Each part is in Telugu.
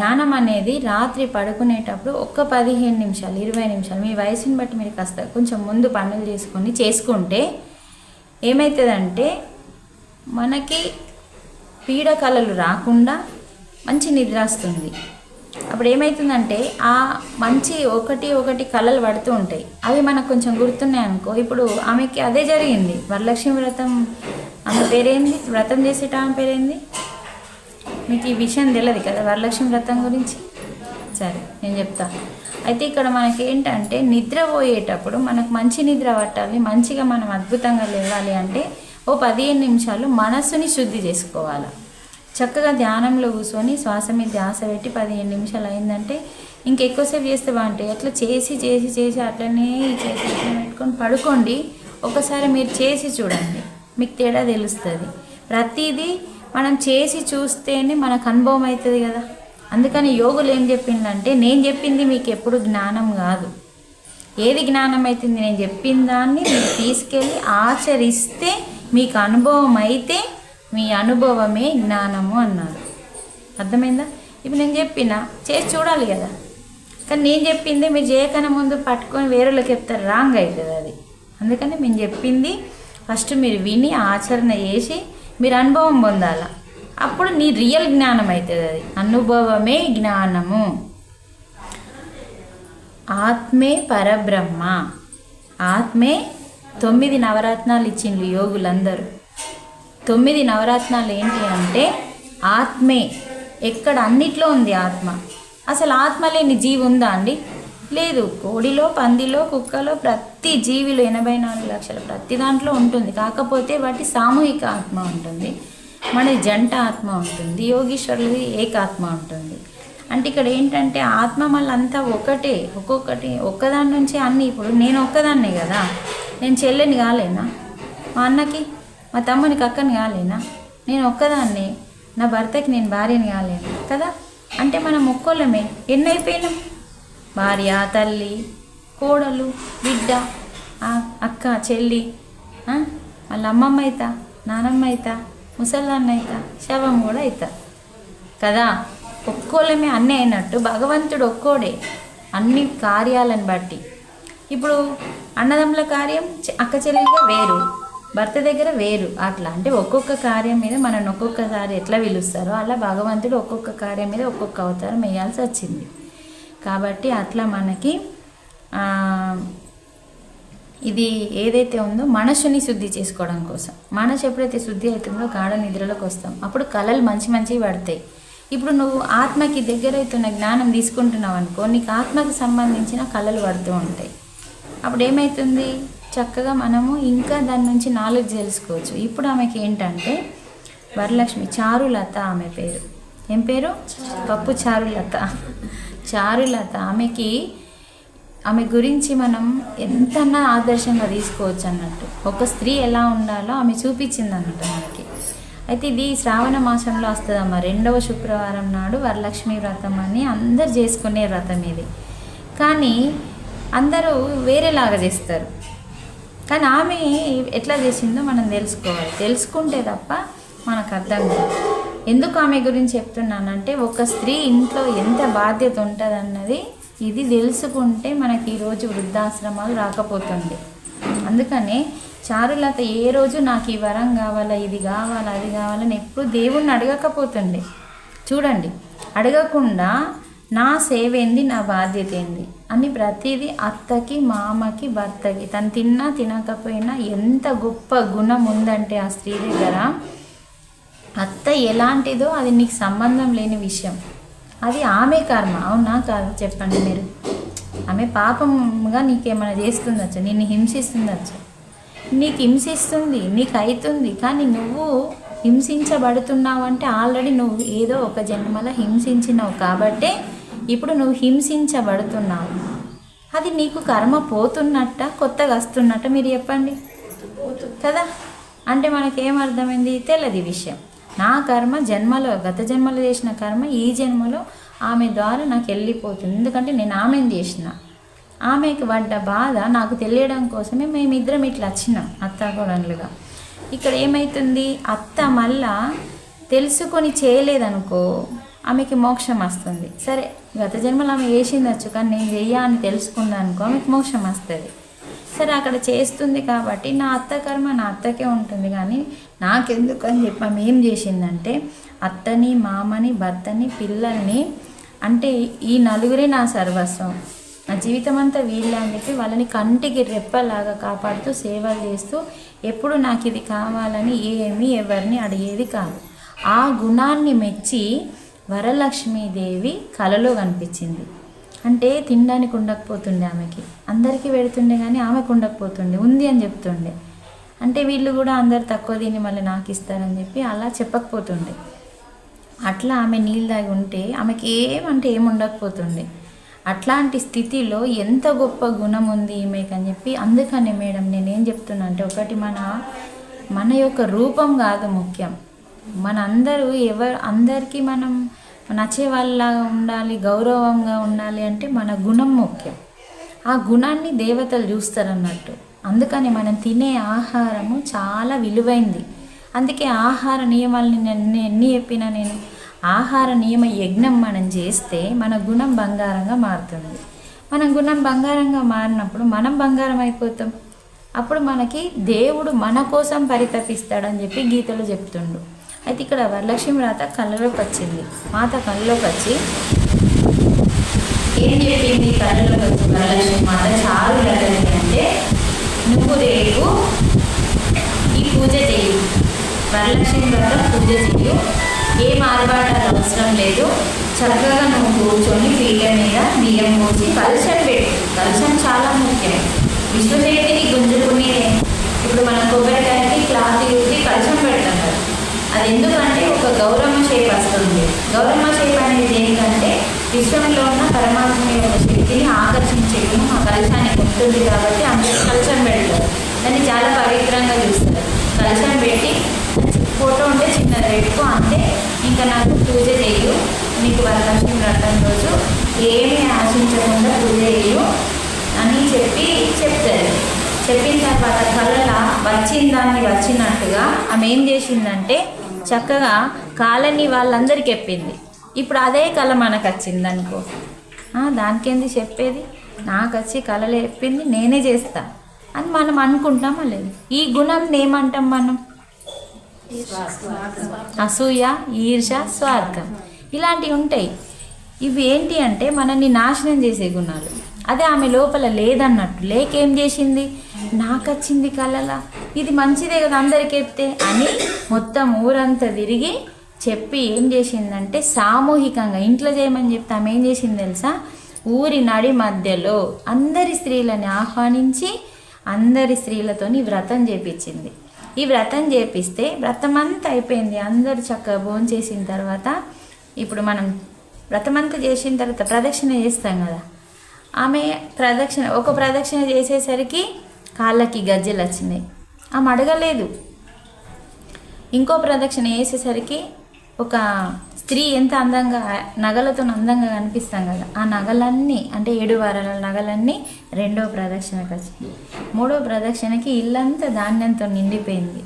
ధ్యానం అనేది రాత్రి పడుకునేటప్పుడు ఒక్క 15 నిమిషాలు 20 నిమిషాలు మీ వయసుని బట్టి మీరు కాస్త కొంచెం ముందు పనులు చేసుకుంటే ఏమవుతుందంటే మనకి పీడకలలు రాకుండా మంచి నిద్ర వస్తుంది. అప్పుడు ఏమవుతుందంటే ఆ మంచి ఒకటి కళలు పడుతూ ఉంటాయి, అవి మనకు కొంచెం గుర్తున్నాయి అనుకో. ఇప్పుడు ఆమెకి అదే జరిగింది. వరలక్ష్మి వ్రతం ఆమె పేరేంది, వ్రతం చేసేట ఆమె పేరేంది, మీకు ఈ విషయం తెలియదు కదా వరలక్ష్మి వ్రతం గురించి. సరే నేను చెప్తా. అయితే ఇక్కడ మనకి ఏంటంటే నిద్రపోయేటప్పుడు మనకు మంచి నిద్ర పట్టాలి, మంచిగా మనం అద్భుతంగా లేవాలి అంటే ఓ 15 నిమిషాలు మనస్సుని శుద్ధి చేసుకోవాలి. చక్కగా ధ్యానంలో కూర్చొని శ్వాస మీద ధ్యాస పెట్టి 15 నిమిషాలు అయిందంటే ఇంకెక్కువసేపు చేస్తే బాగుంటాయి. అట్లా చేసి అట్లనే చేసి అట్లా పెట్టుకొని పడుకోండి. ఒకసారి మీరు చేసి చూడండి, మీకు తేడా తెలుస్తుంది. ప్రతిదీ మనం చేసి చూస్తేనే మనకు అనుభవం అవుతుంది కదా. అందుకని యోగులు ఏం చెప్పిందంటే, నేను చెప్పింది మీకు ఎప్పుడు జ్ఞానం కాదు. ఏది జ్ఞానం అవుతుంది, నేను చెప్పిన దాన్ని మీరు తీసుకెళ్ళి ఆచరిస్తే మీకు అనుభవం అయితే మీ అనుభవమే జ్ఞానము అన్నారు. అర్థమైందా? ఇప్పుడు నేను చెప్పిన చేసి చూడాలి కదా. కానీ నేను చెప్పింది మీరు చేయకన్నా ముందు పట్టుకొని వేరేలోకి చెప్తారు, రాంగ్ అవుతుంది అది. అందుకని మేము చెప్పింది ఫస్ట్ మీరు విని ఆచరణ చేసి మీరు అనుభవం పొందాల. అప్పుడు నీ రియల్ జ్ఞానం అవుతుంది. అది అనుభవమే జ్ఞానము. ఆత్మే పరబ్రహ్మ. ఆత్మే 9 నవరత్నాలు ఇచ్చిండ్రు యోగులందరూ. 9 నవరత్నాలు ఏంటి అంటే ఆత్మే. ఎక్కడ అన్నిట్లో ఉంది ఆత్మ. అసలు ఆత్మ లేని జీవి ఉందా అండి? లేదు. కోడిలో, పందిలో, కుక్కలో, ప్రతి జీవిలో 84 లక్షల ప్రతి దాంట్లో ఉంటుంది. కాకపోతే వాటి సామూహిక ఆత్మ ఉంటుంది, మనది జంట ఆత్మ ఉంటుంది, యోగీశ్వరులది ఏకాత్మ ఉంటుంది. అంటే ఇక్కడ ఏంటంటే ఆత్మ మళ్ళీ అంతా ఒకటే, ఒక్కదాని నుంచి అన్నీ. ఇప్పుడు నేను ఒక్కదాన్నే కదా, నేను చెల్లెని కాలేనా, మా అన్నకి మా తమ్మునికి అక్కని కాలేనా, నేను ఒక్కదాన్నే, నా భర్తకి నేను భార్యని కాలేను కదా. అంటే మనం ఒక్కోళ్ళమే ఎన్నైపోయినాం, భార్య, తల్లి, కోడలు, బిడ్డ, అక్క, చెల్లి, వాళ్ళ అమ్మమ్మ అవుతా, నానమ్మ అవుతా, ముసలాన్న అవుతా, శవం కూడా అవుతా కదా. ఒక్కోళ్ళమే అన్నీ అయినట్టు భగవంతుడు ఒక్కోడే అన్ని కార్యాలను బట్టి. ఇప్పుడు అన్నదమ్ముల కార్యం అక్క చెల్లిగా వేరు, భర్త దగ్గర వేరు. అట్లా అంటే ఒక్కొక్క కార్యం మీద మనం ఒక్కొక్కసారి ఎట్లా పిలుస్తారో అలా భగవంతుడు ఒక్కొక్క కార్యం మీద ఒక్కొక్క అవతారం వేయాల్సి వచ్చింది. కాబట్టి అట్లా మనకి ఇది ఏదైతే ఉందో మనసుని శుద్ధి చేసుకోవడం కోసం. మనసు ఎప్పుడైతే శుద్ధి అవుతుందో గాఢ నిద్రలోకి వస్తాం. అప్పుడు కళలు మంచివి పడతాయి. ఇప్పుడు నువ్వు ఆత్మకి దగ్గర అవుతున్న జ్ఞానం తీసుకుంటున్నావు అనుకో, నీకు ఆత్మకు సంబంధించిన కళలు పడుతూ ఉంటాయి. అప్పుడు ఏమవుతుంది, చక్కగా మనము ఇంకా దాని నుంచి నాలెడ్జ్ తెలుసుకోవచ్చు. ఇప్పుడు ఆమెకి ఏంటంటే వరలక్ష్మి, చారులత ఆమె పేరు. ఏం పేరు? పప్పు చారులత. చారులత ఆమె గురించి మనం ఎంతన్నా ఆదర్శంగా తీసుకోవచ్చు అన్నట్టు. ఒక స్త్రీ ఎలా ఉండాలో ఆమె చూపించింది అన్నట్టు మనకి. అయితే ఇది శ్రావణ మాసంలో వస్తుందమ్మా. 2వ శుక్రవారం నాడు వరలక్ష్మి వ్రతం అని అందరు చేసుకునే వ్రతం ఇది. కానీ అందరూ వేరేలాగా చేస్తారు. కానీ ఆమె ఎట్లా చేసిందో మనం తెలుసుకోవాలి. తెలుసుకుంటే తప్ప మనకు అర్థం కాదు. ఎందుకు ఆమె గురించి చెప్తున్నానంటే, ఒక స్త్రీ ఇంట్లో ఎంత బాధ్యత ఉంటుంది అన్నది ఇది తెలుసుకుంటే మనకి ఈరోజు వృద్ధాశ్రమాలు రాకపోతుంది. అందుకనే చారులత ఏ రోజు నాకు ఈ వరం కావాలా, ఇది కావాలా, అది కావాలని ఎప్పుడు దేవుణ్ణి అడగకపోతుండే. చూడండి, అడగకుండా నా సేవ ఏంది, నా బాధ్యత ఏంది అని ప్రతిదీ అత్తకి, మామకి, భర్తకి, తను తిన్నా తినకపోయినా ఎంత గొప్ప గుణం ఉందంటే ఆ స్త్రీ దగ్గర. అత్త ఎలాంటిదో అది నీకు సంబంధం లేని విషయం. అది ఆమె కర్మ. అవునా కాదు చెప్పండి మీరు? ఆమె పాపంగా నీకేమైనా చేస్తుందచ్చు, నిన్ను హింసిస్తుందచ్చు. నీకు హింసిస్తుంది, నీకు అవుతుంది. కానీ నువ్వు హింసించబడుతున్నావు అంటే ఆల్రెడీ నువ్వు ఏదో ఒక జన్మలో హింసించినావు కాబట్టే ఇప్పుడు నువ్వు హింసించబడుతున్నావు. అది నీకు కర్మ పోతున్నట్ట, కొత్తగా వస్తున్నట్ట మీరు చెప్పండి కదా. అంటే మనకేమర్థమైంది? తెలియదు విషయం. నా కర్మ జన్మలో, గత జన్మలో చేసిన కర్మ ఈ జన్మలో ఆమె ద్వారా నాకు వెళ్ళిపోతుంది. ఎందుకంటే నేను ఆమెను చేసిన. ఆమెకు పడ్డ బాధ నాకు తెలియడం కోసమే మేమిద్దరం ఇట్లా వచ్చినాం అత్తాకోడళ్ళుగా. ఇక్కడ ఏమవుతుంది, అత్త మళ్ళా తెలుసుకొని చేయలేదనుకో ఆమెకి మోక్షం వస్తుంది. సరే, గత జన్మలో ఆమె చేసిందచ్చు, కానీ నేను చెయ్యా అని తెలుసుకుందనుకో ఆమెకి మోక్షం వస్తుంది. సరే, అక్కడ చేస్తుంది కాబట్టి నా అత్త కర్మ నా అత్తకే ఉంటుంది, కానీ నాకెందుకు అని చెప్పి ఆమె ఏం చేసిందంటే అత్తని, మామని, భర్తని, పిల్లల్ని, అంటే ఈ నలుగురే నా సర్వస్వం, నా జీవితం అంతా వీళ్ళే అని చెప్పి వాళ్ళని కంటికి రెప్పలాగా కాపాడుతూ సేవలు చేస్తూ ఎప్పుడు నాకు ఇది కావాలని ఎవరిని అడిగేది కాదు. ఆ గుణాన్ని మెచ్చి వరలక్ష్మీదేవి కలలో కనిపించింది. అంటే తినడానికి ఉండకపోతుండే ఆమెకి, అందరికీ పెడుతుండే కానీ ఆమెకు ఉండకపోతుండే, ఉంది అని చెప్తుండే. అంటే వీళ్ళు కూడా అందరు తక్కువ తిని మళ్ళీ నాకు ఇస్తారని చెప్పి అలా చెప్పకపోతుండే. అట్లా ఆమె నీళ్ళు తాగి ఉంటే ఆమెకి ఏం ఉండకపోతుండే. అట్లాంటి స్థితిలో ఎంత గొప్ప గుణం ఉంది ఈమెకి అని చెప్పి, అందుకనే మేడం నేనేం చెప్తున్నా అంటే, ఒకటి మన యొక్క రూపం కాదు ముఖ్యం, అందరికీ మనం నచ్చే వాళ్ళలాగా ఉండాలి, గౌరవంగా ఉండాలి అంటే మన గుణం ముఖ్యం. ఆ గుణాన్ని దేవతలు చూస్తారన్నట్టు. అందుకని మనం తినే ఆహారము చాలా విలువైంది. అందుకే ఆహార నియమాలని నేను ఎన్ని చెప్పినా, నేను ఆహార నియమ యజ్ఞం మనం చేస్తే మన గుణం బంగారంగా మారుతుంది. మన గుణం బంగారంగా మారినప్పుడు మనం బంగారం అయిపోతాం. అప్పుడు మనకి దేవుడు మన కోసం పరితపిస్తాడని చెప్పి గీతలో చెప్తుండు. అయితే ఇక్కడ వరలక్ష్మి వ్రత కళ్ళలోకి వచ్చింది. మాత కళ్ళలోకి వచ్చి ఏం చెప్పింది? కళ్ళలోకి వచ్చి వరలక్ష్మి మాత చాలు అంటే, నువ్వు రేపు ఈ పూజ చెయ్యి, వరలక్ష్మి వ్రత పూజ చెయ్యు, ఏం ఆర్భాటాలు అవసరం లేదు, చక్కగా నువ్వు కూర్చొని పీట మీద బియ్యం పోసి కలశం పెట్టు. కలశం చాలా ముఖ్యం. విశ్వశక్తిని గుంజుకునే, ఇప్పుడు మనం కొబ్బరికాయకి క్లాత్ యూసి కలశం పెడతాం కదా, అది ఎందుకంటే ఒక గౌరమ్మ షేప్ వస్తుంది. గౌరమ్మ షేప్ అనేది ఏంటంటే విశ్వంలో ఉన్న పరమాత్మ యొక్క శక్తిని ఆకర్షించే గుణం ఆ కలశానికి ఉంటుంది కాబట్టి అందరూ కలశం పెడతారు. దాన్ని చాలా పవిత్రంగా చూస్తారు. కలశం పెట్టి ఫోటో ఉంటే చిన్నది పెట్టుకో, అంతే, ఇంకా నాకు పూజ చేయు, నీకు వరలక్ష్మి వ్రతం రోజు ఏమీ ఆశించకుండా పూజ చేయు అని చెప్తారు. చెప్పిన తర్వాత కళ్ళ దాన్ని వచ్చినట్టుగా ఆమె ఏం చేసిందంటే చక్కగా కాలని వాళ్ళందరికీ చెప్పింది. ఇప్పుడు అదే కళ మనకు వచ్చింది అనుకో, దానికేంది చెప్పేది, నాకు వచ్చి కళలు చెప్పింది నేనే చేస్తా అని మనం అనుకుంటామా లేదు? ఈ గుణం ఏమంటాం మనం? అసూయ, ఈర్ష, స్వార్థం, ఇలాంటివి ఉంటాయి. ఇవి ఏంటి అంటే మనల్ని నాశనం చేసే గుణాలు. అదే ఆమె లోపల లేదన్నట్టు. లేకేం చేసింది? నాకు వచ్చింది కళలా, ఇది మంచిదే కదా అందరికి చెప్తే అని మొత్తం ఊరంతా తిరిగి చెప్పి ఏం చేసిందంటే సామూహికంగా ఇంట్లో చేయమని చెప్తే ఆమె ఏం చేసింది తెలుసా? ఊరి నడి మధ్యలో అందరి స్త్రీలని ఆహ్వానించి అందరి స్త్రీలతోని వ్రతం చేపించింది. ఈ వ్రతం చేపిస్తే వ్రతం అంతా అయిపోయింది. అందరూ చక్కగా భోజనం చేసిన తర్వాత, ఇప్పుడు మనం వ్రతం అంతా చేసిన తర్వాత ప్రదక్షిణ చేస్తాం కదా, ఆమె ఒక ప్రదక్షిణ చేసేసరికి కాళ్ళకి గజ్జెలు వచ్చినాయి. ఆమె అడగలేదు. ఇంకో ప్రదక్షిణ వేసేసరికి ఒక స్త్రీ ఎంత అందంగా నగలతో అందంగా కనిపిస్తాం కదా, ఆ నగలన్నీ అంటే 7 వారాల నగలన్నీ రెండో ప్రదక్షిణకు వచ్చినాయి. మూడో ప్రదక్షిణకి ఇల్లంతా ధాన్యంతో నిండిపోయింది.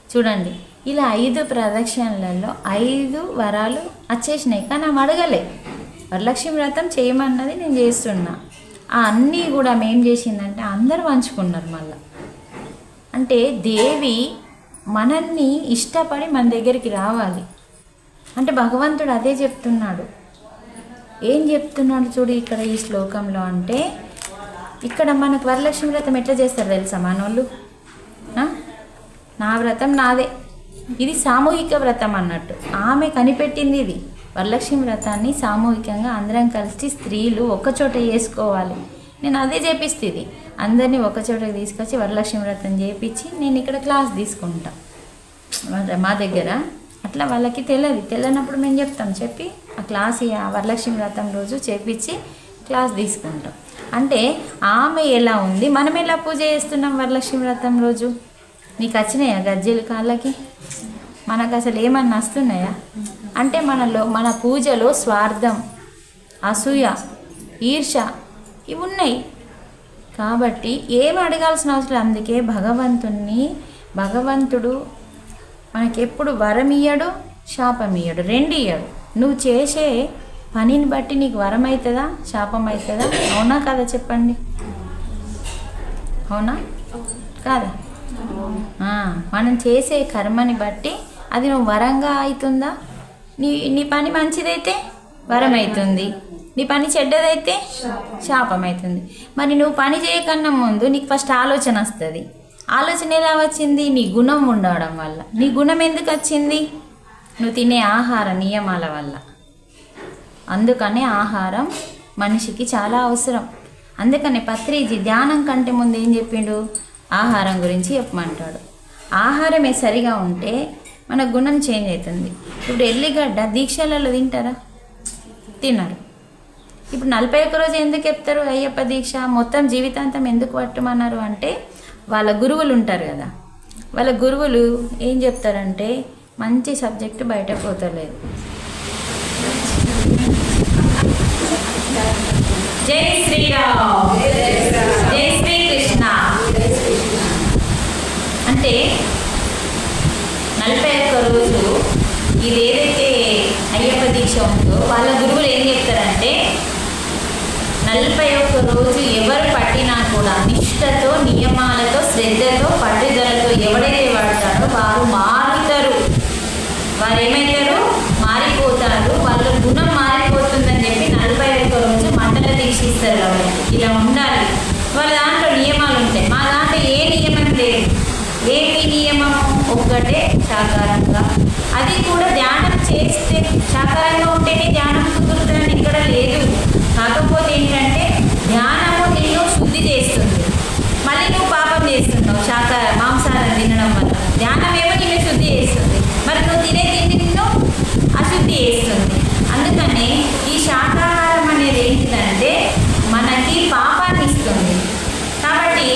చూడండి, ఇలా 5 ప్రదక్షిణలలో 5 వరాలు వచ్చేసినాయి. కానీ ఆమె అడగలే. వరలక్ష్మి వ్రతం చేయమన్నది నేను చేస్తున్నా. ఆ అన్నీ కూడా మేం చేసిందంటే అందరూ పంచుకున్నారు. మళ్ళీ అంటే దేవి మనల్ని ఇష్టపడి మన దగ్గరికి రావాలి అంటే భగవంతుడు అదే చెప్తున్నాడు. ఏం చెప్తున్నాడు చూడు ఇక్కడ ఈ శ్లోకంలో అంటే, ఇక్కడ మనకు వరలక్ష్మి వ్రతం ఎట్లా చేస్తారు తెలుసా మనోళ్ళు? నా వ్రతం నాదే, ఇది సామూహిక వ్రతం అన్నట్టు. ఆమె కనిపెట్టింది ఇది. వరలక్ష్మి వ్రతాన్ని సామూహికంగా అందరం కలిసి స్త్రీలు ఒకచోట చేసుకోవాలి. నేను అదే చేపిస్తుంది. అందరినీ ఒకచోటకి తీసుకొచ్చి వరలక్ష్మి వ్రతం చేపించి నేను ఇక్కడ క్లాస్ తీసుకుంటా మా దగ్గర. అట్లా వాళ్ళకి తెలియనప్పుడు మేము చెప్తాం, చెప్పి ఆ క్లాస్ వరలక్ష్మి వ్రతం రోజు చేపించి క్లాస్ తీసుకుంటాం. అంటే ఆమె ఎలా ఉంది, మనం ఎలా పూజ చేస్తున్నాం వరలక్ష్మి వ్రతం రోజు? నీకు వచ్చినాయా గజ్జెలు కాళ్ళకి? మనకు అసలు ఏమన్నా వస్తున్నాయా? అంటే మన పూజలో స్వార్థం, అసూయ, ఈర్ష ఇవి ఉన్నాయి. కాబట్టి ఏమి అడగాల్సిన అవసరం. అందుకే భగవంతుడు మనకెప్పుడు వరం ఇయ్యడు, శాపం ఇయ్యడు, 2 ఇయ్యడు. నువ్వు చేసే పనిని బట్టి నీకు వరం అవుతుందా శాపం అవుతుందా? అవునా కదా చెప్పండి, అవునా కాదా? మనం చేసే కర్మని బట్టి అది నువ్వు వరంగా అవుతుందా? నీ పని మంచిదైతే వరం అవుతుంది, నీ పని చెడ్డదైతే శాపం అవుతుంది. మరి నువ్వు పని చేయకన్నా ముందు నీకు ఫస్ట్ ఆలోచన వస్తుంది. ఆలోచన ఎలా వచ్చింది? నీ గుణం ఉండడం వల్ల. నీ గుణం ఎందుకు వచ్చింది? నువ్వు తినే ఆహార నియమాల వల్ల. అందుకనే ఆహారం మనిషికి చాలా అవసరం. అందుకనే పత్రిజీ ధ్యానం కంటే ముందు ఏం చెప్పిండు? ఆహారం గురించి చెప్పమంటాడు. ఆహారమే సరిగా ఉంటే మన గుణం చేంజ్ అవుతుంది. ఇప్పుడు ఎల్లిగడ్డ దీక్షలలో తింటారా? తిన్నారు. ఇప్పుడు 41 రోజు ఎందుకు చెప్తారు అయ్యప్ప దీక్ష? మొత్తం జీవితాంతం ఎందుకు పట్టమన్నారు అంటే వాళ్ళ గురువులు ఉంటారు కదా, వాళ్ళ గురువులు ఏం చెప్తారంటే మంచి సబ్జెక్టు బయట పోతలేదు. జై శ్రీరామ్, జై శ్రీకృష్ణ. అంటే 41 రోజు ఇది ఏదైతే అయ్యప్ప దీక్ష ఉందో వాళ్ళ గురువులు ఏం చెప్తారంటే 41 రోజు ఎవరు పట్టినా కూడా నిష్ఠతో, నియమాలతో, శ్రద్ధతో, పట్టుదలతో ఎవడైతే పడతారో వారు మారుతారు. వారు ఏమవుతారు? మారిపోతారు. వాళ్ళ గుణం మారిపోతుందని చెప్పి 41 రోజు మండల దీక్ష ఇస్తారు. కాబట్టి ఇలా ఉండాలి. వాళ్ళ దాంట్లో నియమాలు ఉంటాయి, మా దాంట్లో ఏ నియమం లేదు. ఏమి నియమం? ఒక్కటే శాకారంగా. అది కూడా ధ్యానం చేస్తే శాకారంగా ఉంటేనే ధ్యానం కుదురుతుందని ఇక్కడ లేదు. కాకపోతే ఏంటంటే ధ్యానము నిన్ను శుద్ధి చేస్తుంది. మళ్ళీ నువ్వు పాపం చేస్తున్నావు మాంసాహారం తినడం వల్ల. ధ్యానమేమో నిన్ను శుద్ధి చేస్తుంది, మరి నువ్వు తినే తిండి నిన్ను అశుద్ధి చేస్తుంది. అందుకని ఈ శాకాహారం అనేది ఏంటిదంటే మనకి పాపాన్ని ఇస్తుంది. కాబట్టి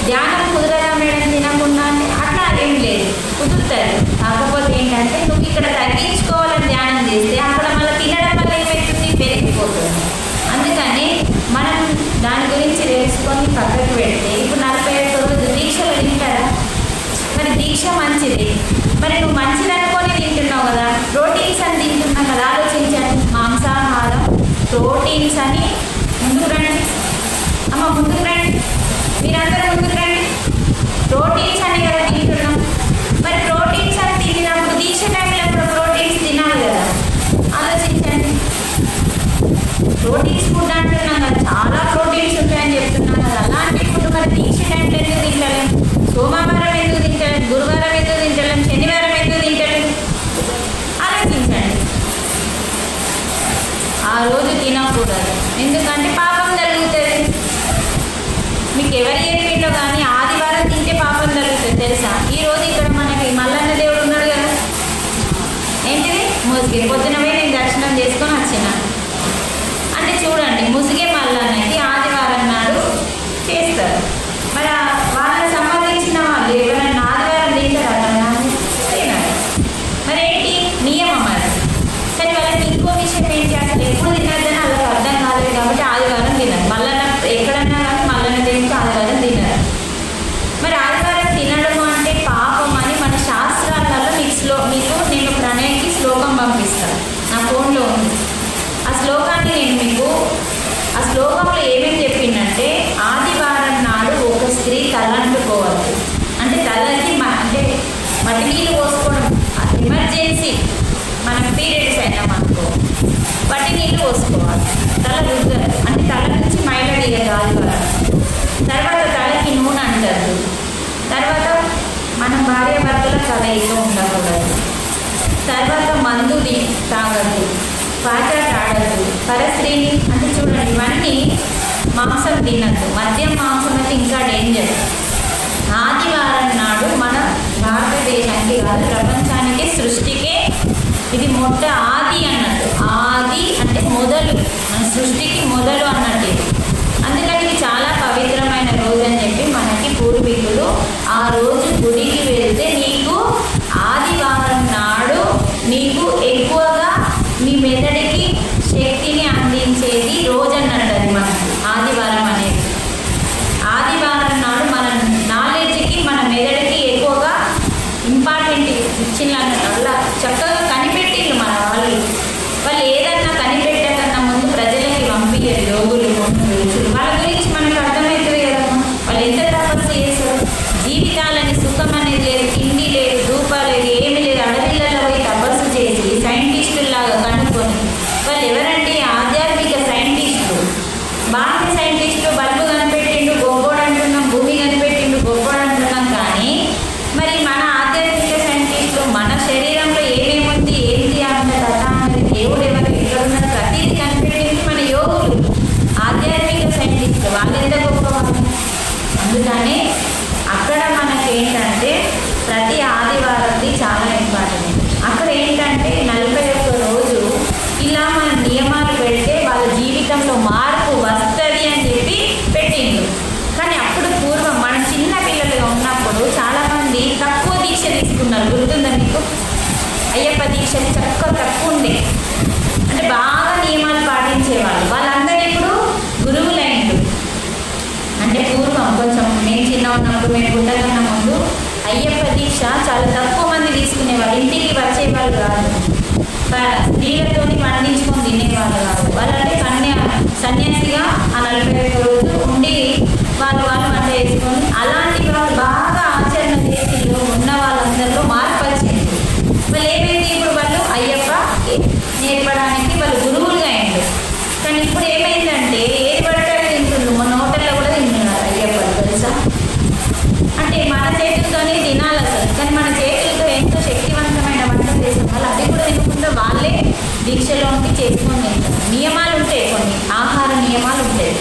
ధ్యానం కుదరదా మేడం తినకుండా అంటే అట్లా ఏం లేదు, కుదురుతుంది. కాకపోతే ఏంటంటే నువ్వు ఇక్కడ తగ్గించుకోవాలని ధ్యానం చేస్తే అక్కడ మళ్ళీ తినడం వల్ల ఏమవుతుంది? పెరిగిపోతుంది. అందుకని మనం దాని గురించి తెలుసుకొని పక్కకు పెడితే ఇప్పుడు 41 రోజు దీక్షలు తింటారా? మరి దీక్ష మంచిది, మరి నువ్వు మంచిది అనుకొని తింటున్నావు కదా, ప్రోటీన్స్ అని తింటున్నావు కదా. ఆలోచించండి, మాంసాహారం ప్రోటీన్స్ అని. ముందుకు రండి అమ్మ, ముందుకు రండి, మీరందరూ ముందుకు రండి. ప్రోటీన్స్ అని కదా తింటున్నాం. మరి ప్రోటీన్స్ అని తిన్నప్పుడు దీక్ష టైంలో కూడా ప్రోటీన్స్ తినాలి కదా. ఆలోచించండి, ప్రోటీన్స్ ఫుడ్ అంటున్నాం కదా, చాలా ప్రోటీన్స్ ఉంటాయని చెప్తున్నాం కదా. అలాంటి ఫుడ్ మరి దీక్ష టైంలో ఎందుకు తింటలేం? సోమవారం ఎందుకు తింటలేం? గురువారం ఎందుకు తింటలేం? శనివారం ఎందుకు తింటలేం? ఆలోచించండి. ఆ రోజు తినకూడదు, ఎందుకంటే పాపం జరుగుతుంది. మీకు ఎవరు చెప్పిండో కానీ ఆదివారం తింటే పాపం జరుగుతుంది తెలుసా? ఈరోజు ఇక్కడ మనకి మల్లన్న దేవుడు ఉన్నాడు కదా, ఏంటిది ముసుగే. పొద్దున పోయి నేను దర్శనం చేసుకొని వచ్చిన. అంటే చూడండి, ముసుగే మల్లన్నకి ఆదివారం నాడు చేస్తారు. మరి వాళ్ళకి సంబంధించిన వాళ్ళు ఎవరైనా ఆదివారం తింటారా? తినాలి. మరి ఏంటి నియమం అది. కానీ వాళ్ళకి ఇంకో విషయం ఏంటి, అసలు ఎప్పుడు తినద్దని వాళ్ళకి అర్థం కాలేదు. కాబట్టి ఆదివారం తినాలి. మల్లన్న ఎక్కడన్నా కానీ మల్లన్న దేవుడికి ఆదివారం తినాలి. మరి ఆదివారం తినడము అంటే పాపం అని మన శాస్త్రాలలో మీకు నేను ప్రణయ్కి శ్లోకం పంపిస్తాను, నా ఫోన్లో ఉంది. ఆ శ్లోకాన్ని నేను మీకు, ఆ శ్లోకంలో ఏమేమి చెప్పిందంటే ఆదివారం నాడు ఒక స్త్రీ తలంటుకోవద్దు. అంటే తలకి అంటే మట్టి నీళ్ళు పోసుకోవడం ఎమర్జెన్సీ, మనం పీరియడ్స్ అయినామనుకో మట్టి నీళ్ళు పోసుకోవాలి. తల రుద్దాలి, అంటే తల నుంచి మైల దిగదు ఆదివారం. తర్వాత తలకి నూనె అంటారు. తర్వాత మన భార్య భర్తల కలయిక ఉండకూడదు. తర్వాత మందు తాగద్దు, పాత్ర ఆడద్దు, పరస్త్రీని అంటే చూడండి ఇవన్నీ మాంసం తినద్దు. మద్యం మాంసం అయితే ఇంకా డేంజర్. ఆదివారం నాడు మన భారతదేశానికి కాదు ప్రపంచానికి సృష్టికే ఇది ఆది అన్నట్టు. ఆది అంటే మొదలు, మన సృష్టికి మొదలు అన్నట్టు. అందుకని ఇది చాలా పవిత్రమైన రోజు అని చెప్పి మనకి పూర్వీకులు ఆ రోజు గుడికి వెళ్తే నీకు ఆదివారం నాడు నీకు ఎక్కువగా మీ మెదడుకి శక్తిని అందించేది రోజు అన్నట్టు. అది మనకి ఆదివారం అనేది. ఆదివారం నాడు మన నాలెడ్జ్కి, మన మెదడుకి ఎక్కువగా ఇంపార్టెంట్ ఇచ్చిన అన్నట్టు. అలా చక్కగా కనిపెట్టిండ్రు మన వాళ్ళు ఇంటికి వచ్చేవాళ్ళు కాదు, స్త్రీలతోని పండించుకొని తినేవాళ్ళు కాదు. వాళ్ళంటే సన్యాసిగా ఆ 41 రోజులు ఉండి వాళ్ళు వంట చేసుకొని అలాంటి వాళ్ళు బాగా ఆచరణ చేతిలో ఉన్న వాళ్ళందరిలో మార్పు వచ్చింది. వాళ్ళు ఏమైంది, ఇప్పుడు వాళ్ళు అయ్యప్ప నేర్పడానికి వాళ్ళు గురువులుగా అయ్యారు. కానీ ఇప్పుడు ఏమైందంటే ఏది పడితే తింటుండ్రు, మన హోటల్లో కూడా తింటున్నారు అయ్యప్పలు, తెలుసా? అంటే మన చేతులతోనే తినాలి అసలు, కానీ మన చేతులతో ఎంతో శక్తివంతమైన వంటలు చేసిన వాళ్ళు అది కూడా తినకుండా వాళ్ళే దీక్షలో ఉండి చేసుకొని తింటారు. నియమాలు ఉంటాయి, కొన్ని ఆహార నియమాలు ఉంటాయి.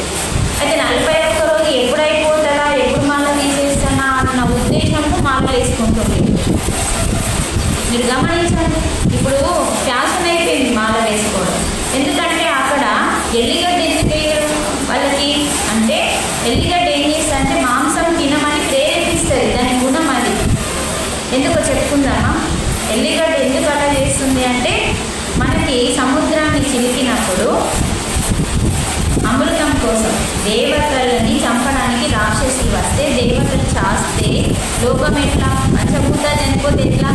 అయితే 41 రోజు ఎప్పుడు అయిపోతుందా, ఎప్పుడు మాల తీసేస్తానా అన్న ఉద్దేశంతో మాలలు వేసుకుంటుంది. మీరు గమనించండి, ఇప్పుడు ఫ్యాషన్ అయిపోయింది మాల వేసుకోవడం. ఎందుకంటే అక్కడ ఎల్లిగడ్డ ఎందుకు వేయరు వాళ్ళకి అంటే, ఎల్లిగడ్డ ఏం చేస్తుందంటే మాంసం తినమని ప్రేరేపిస్తుంది, దాని గుణం అది. ఎందుకో చెప్పుకుందామా? ఎల్లిగడ్డ ఎందుకు అలా చేస్తుంది అంటే, మనకి సముద్రాన్ని చిలికినప్పుడు అమృతం కోసం దేవతలని చంపడానికి రాక్షసులు వస్తే, దేవతలు చాస్తే లోకం ఎట్లా, పంచభూతాలు చనిపోతే ఎట్లా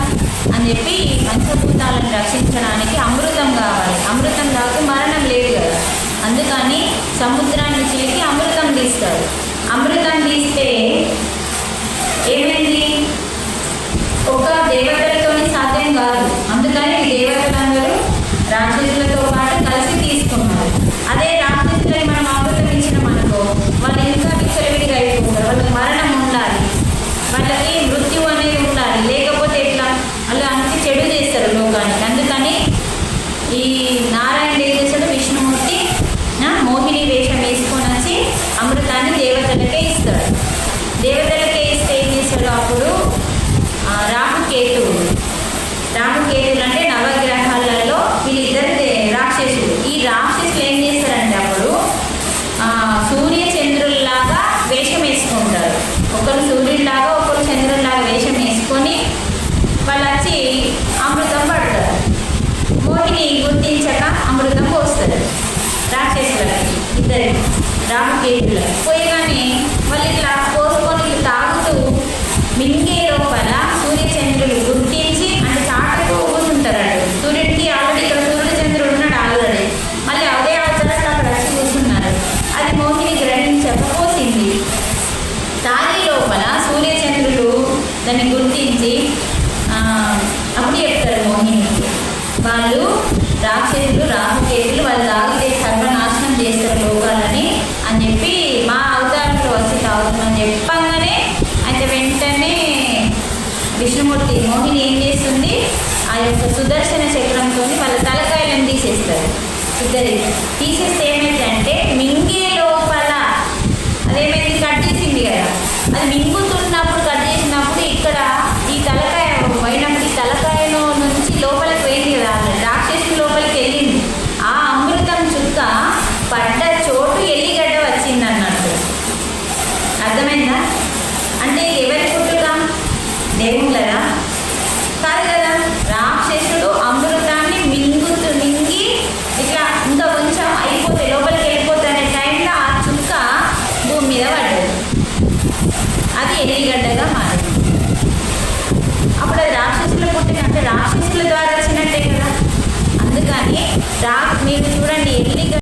అని చెప్పి పంచభూతాలను రక్షించడానికి అమృతం కావాలి. అమృతం కాక మరణం లేదు కదా, అందుకని సముద్రాన్ని చిలికి అమృతం తీస్తారు. అమృతం తీస్తే ఏమైంది, ఒక దేవతలతోని సాధ్యం కాదు, అందుకని దేవతలందరూ రాక్షసులతో పాటు కలిసి తీసుకున్నారు. అదే రాక్షసులని మనం అమృతం ఇచ్చినాం అనుకో, వాళ్ళు ఇంకా విచ్చలవిడిగా అయిపోతారు. వాళ్ళకి మరణం ఉండాలి, వాళ్ళకి మృత్యు అనేది ఉండాలి, లేకపోతే ఎట్లా వాళ్ళు అంతే చెడు చేస్తారు లోకానికి. అందుకని ఈ నారాయణ ఏం చేస్తాడు, విష్ణుమూర్తి మోహిని వేషం వేసుకొని వచ్చి అమృతాన్ని దేవతలకే ఇస్తాడు. దేవతలకే ఇస్తే ఏం చేస్తాడు, అప్పుడు రాహుకేతువులు అంటే నవగ్రహాలలో వీళ్ళిద్దరు రాక్షసులు. ఈ రాక్షసులు ఏం చేస్తారంటే అప్పుడు సూర్య చంద్రుల్లాగా వేషం వేసుకుంటారు. ఒకరు సూర్యుడిలాగా ఒకరు చంద్రుల్లాగా వేషం వేసుకొని వాళ్ళు వచ్చి అమృతం పడతారు. మోహిని గుర్తించక అమృతం పోస్తారు రాక్షసులకి, ఇద్దరు రాహుకేతులకి. పోయగానే వాళ్ళు ఇట్లా పోసుకొని ఇట్లా తాగుతూ మింగే లోపల సూర్యచంద్రులు గుర్తించి అంటే చాటకు కూర్చుంటారండి. సూర్యుడికి ఆల్రెడీ ఇక్కడ సూర్యచంద్రుడు ఉన్నాడు ఆల్రెడీ, మళ్ళీ అదే ఆచరణలో అక్కడ వచ్చి కూర్చున్నారు. అది మోహిని గ్రహించకపోసింది. తాగి లోపల సూర్యచంద్రులు దాన్ని గుర్తించి అప్పుడు చెప్తారు మోహినికి, వాళ్ళు రాక్షసులు రాహుకేతులు, వాళ్ళు తాగితే సర్వనాశనం చేస్తారు లోకాలని అని చెప్పి మా అవతారంలో వచ్చి తాగుతుందని చెప్పంగానే అయితే వెంటనే విష్ణుమూర్తి మోహిని ఏం చేస్తుంది, ఆ యొక్క సుదర్శన చక్రంతో వాళ్ళ తలకాయలను తీసేస్తారు. ఇద్దరి తీసేస్తే ఏమైందంటే మింగే లోపల అదేమైంది, కట్ చేసింది కదా, అది మింగుతున్నప్పుడు కట్ చేసినప్పుడు ఇక్కడ ఈ తలకాయ పోయినప్పుడు ఈ తలకాయలో నుంచి లోపలికి పోయింది కదా, రాక్షసు లోపలికి వెళ్ళింది. ఆ అమృతం చుక్క పడ్డ చోటు ఎల్లిగడ్డ వచ్చింది అన్నట్టు. అర్థమైందా? అంటే ఎవరి పుట్టుక, దేవుళ్ళదా? కాదు కదా, రాక్షసుడు అమృతాన్ని మింగి ఇట్లా ఇంకా కొంచెం అయిపోతే లోపలికి వెళ్ళిపోతే అనే టైంలో ఆ చుక్క భూమి మీద పడ్డది, అది ఎల్లిగడ్డగా మారింది. అప్పుడు అది రాక్షసుల పుట్టిన అంటే రాక్షసుల ద్వారా వచ్చినట్టే కదా. అందుకని మీరు చూడండి, ఎల్లిగడ్డ